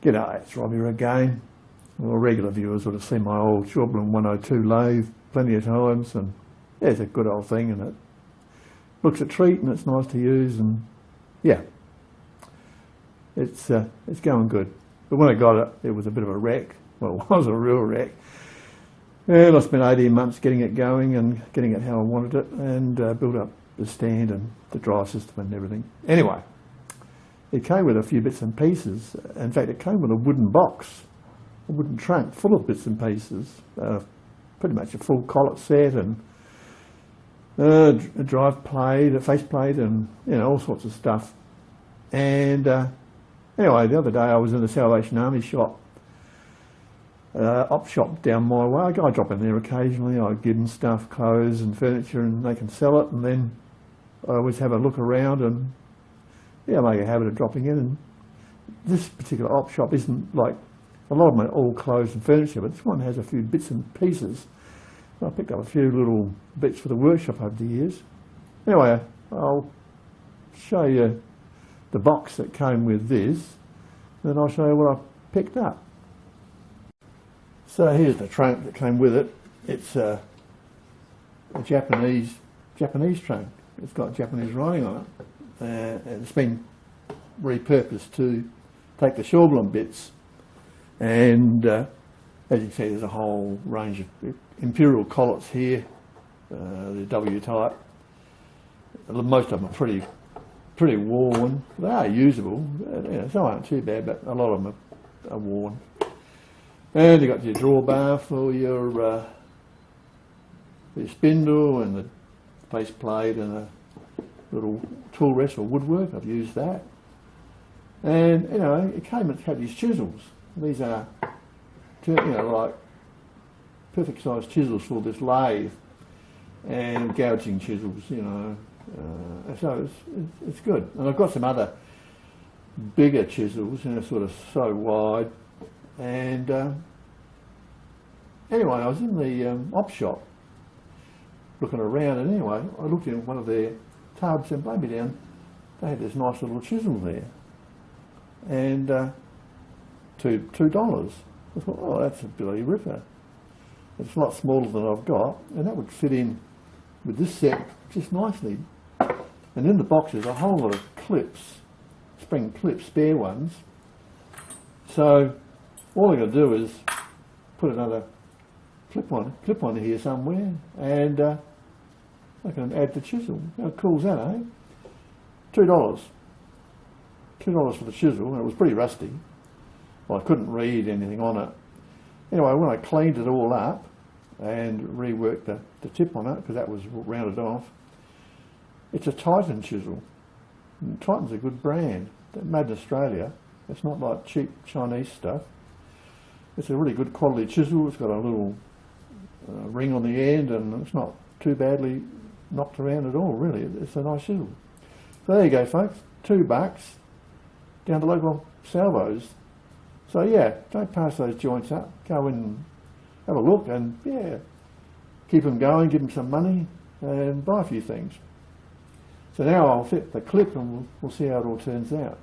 G'day, it's Robbie again. Well, regular viewers would have seen my old Shawblin 102 lathe plenty of times, and yeah, it's a good old thing, and it looks a treat and it's nice to use, and yeah, it's going good. But when I got it, it was a bit of a wreck. Well, it was a real wreck. And I spent 18 months getting it going and getting it how I wanted it, and built up the stand and the drive system and everything. Anyway, it came with a few bits and pieces. In fact, it came with a wooden box, a wooden trunk full of bits and pieces, pretty much a full collet set, and a drive plate, a face plate, and all sorts of stuff. And anyway, the other day I was in the Salvation Army shop, op shop down my way. I drop in there occasionally. I give them stuff, clothes and furniture, and they can sell it. And then I always have a look around and make a habit of dropping in. And this particular op shop isn't like a lot of them are all clothes and furniture, but this one has a few bits and pieces. I picked up a few little bits for the workshop over the years. Anyway, I'll show you the box that came with this, then I'll show you what I picked up. So here's the trunk that came with it. It's a Japanese trunk. It's got Japanese writing on it. And it's been repurposed to take the Shawblin bits, and as you can see, there's a whole range of imperial collets here, the W type. Most of them are pretty worn. They are usable. Some aren't too bad, but a lot of them are worn. And you've got your drawbar for your spindle, and the face plate, and a little tool rest for woodwork. I've used that. And it had these chisels. These are like perfect size chisels for this lathe, and gouging chisels, so it's good. And I've got some other bigger chisels, sort of so wide. And anyway, I was in the op shop looking around, and anyway, I looked in one of their tubs, and maybe down, they had this nice little chisel there, and $2. I thought, oh, that's a bloody ripper. It's a lot smaller than I've got, and that would fit in with this set just nicely. And in the box is a whole lot of clips, spring clips, spare ones. So all I got to do is put another clip on here somewhere, and I can add the chisel. How cool is that, eh? $2. $2 for the chisel, and it was pretty rusty. Well, I couldn't read anything on it. Anyway, when I cleaned it all up and reworked the tip on it, because that was rounded off, it's a Titan chisel. And Titan's a good brand. They're made in Australia. It's not like cheap Chinese stuff. It's a really good quality chisel. It's got a little ring on the end, and it's not too badly knocked around at all, really. It's a nice chisel. So there you go, folks. $2 down to local Salvos. So yeah, don't pass those joints up. Go in and have a look, and yeah, keep them going, give them some money, and buy a few things. So now I'll fit the clip, and we'll see how it all turns out.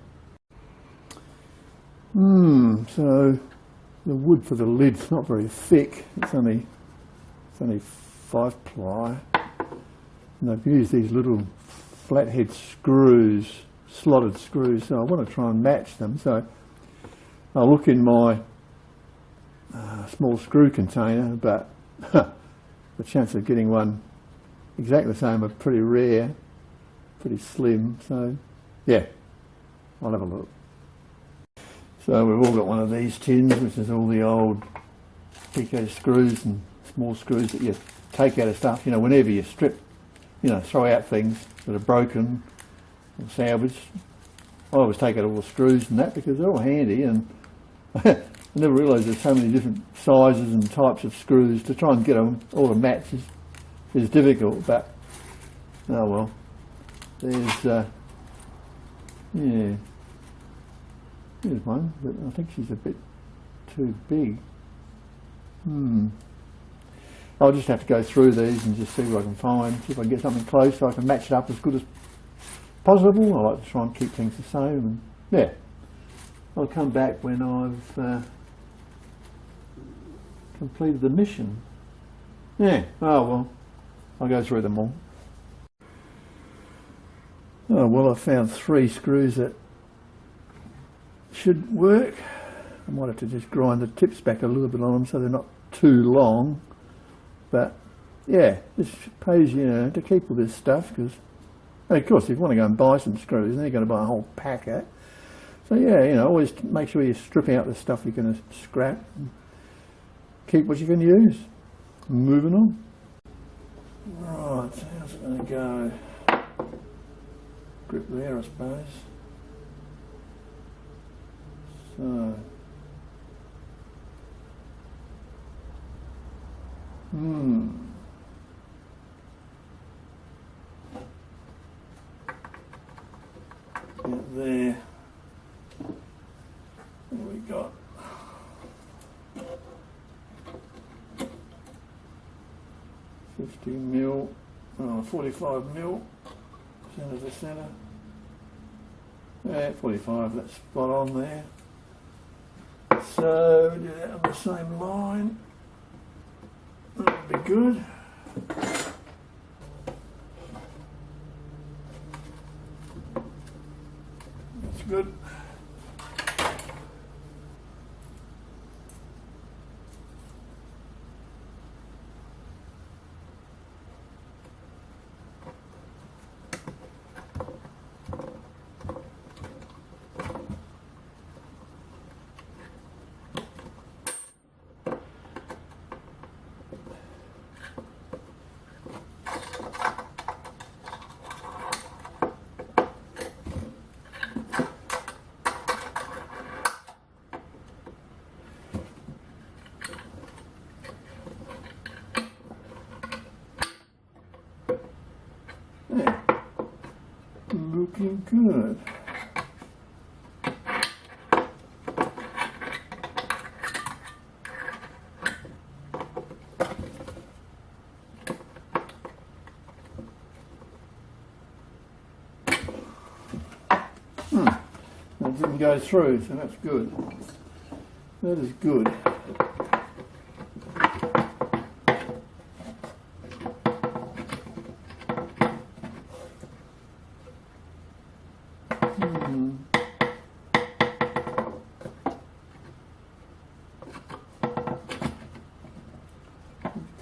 So the wood for the lid's not very thick. It's only 5 ply, and I've used these little flathead screws, slotted screws. So I want to try and match them. So I'll look in my small screw container, but the chance of getting one exactly the same are pretty rare, pretty slim. So yeah, I'll have a look. So we've all got one of these tins, which is all the old pico screws and small screws that you take out of stuff, whenever you strip, throw out things that are broken or salvaged. I always take out all the screws and that, because they're all handy, and I never realised there's so many different sizes and types of screws. To try and get them all to match is difficult, but oh well. There's here's one, but I think she's a bit too big. I'll just have to go through these and just see what I can find, see if I can get something close so I can match it up as good as possible. I like to try and keep things the same, and yeah, I'll come back when I've completed the mission. Yeah, oh well, I'll go through them all. Oh well, I found 3 screws that should work. I might have to just grind the tips back a little bit on them so they're not too long. But yeah, this pays, you know, to keep all this stuff, because of course if you want to go and buy some screws, then you're going to buy a whole packet. So yeah, you know, always make sure you strip out the stuff you're going to scrap and keep what you can use. Moving on. Right, so how's it going to go? Grip there, I suppose. So, get there. What have we got? $50mm, 45mm, centre to centre. Yeah, 45, that's spot on there. So do that on the same line. That'll be good. That's good. Yeah, looking good. That didn't go through, so that's good. That is good.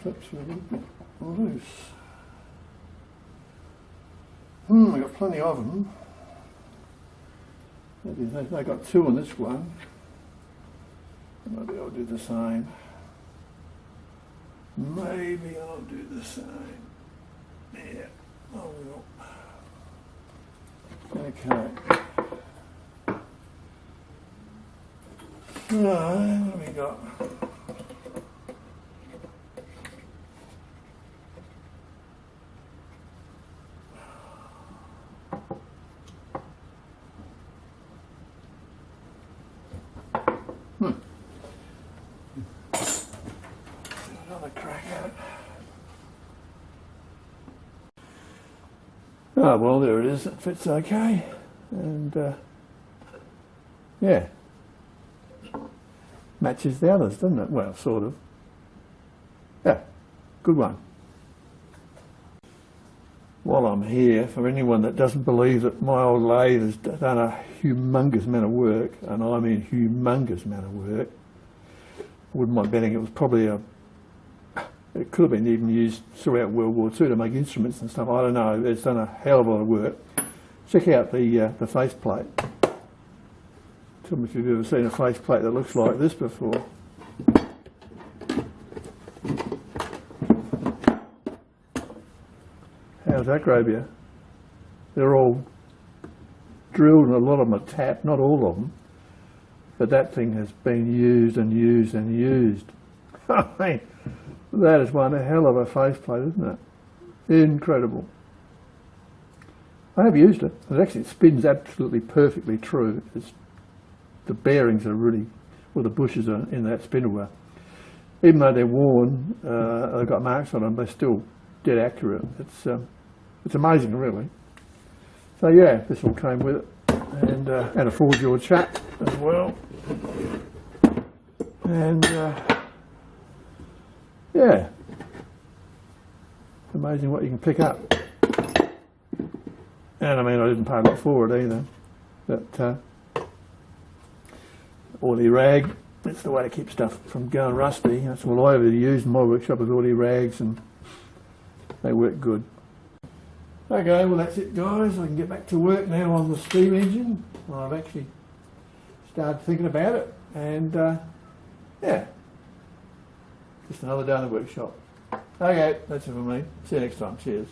Clips are a little bit loose. I've got plenty of them. I got 2 on this one. Maybe I'll do the same. Maybe I'll do the same. Yeah, I will. Okay. So, what have we got? Another crack at it. Oh well, there it is. It fits okay, and yeah, matches the others, doesn't it? Well, sort of. Yeah, good one. While I'm here, for anyone that doesn't believe that my old lathe has done a humongous amount of work, and I mean humongous amount of work, I wouldn't mind betting it was probably it could have been even used throughout World War II to make instruments and stuff. I don't know. It's done a hell of a lot of work. Check out the faceplate. Tell me if you've ever seen a faceplate that looks like this before. How's that grab you? They're all drilled and a lot of them are tapped, not all of them. But that thing has been used and used and used. I mean, that is one hell of a faceplate, isn't it? Incredible. I have used it. It spins absolutely perfectly true. The bearings are really, well, the bushes are in that spindle wheel. Even though they're worn, they've got marks on them, they're still dead accurate. It's amazing, really. So yeah, this all came with it, and a 4-jaw chat. as well. And yeah, it's amazing what you can pick up. And I mean, I didn't pay a lot for it either, but oily rag, that's the way to keep stuff from going rusty. That's all I ever use in my workshop, is oily rags, and they work good. Okay, well that's it guys, I can get back to work now on the steam engine. I've actually started thinking about it, and yeah, just another day in the workshop. Okay, that's it for me. See you next time. Cheers.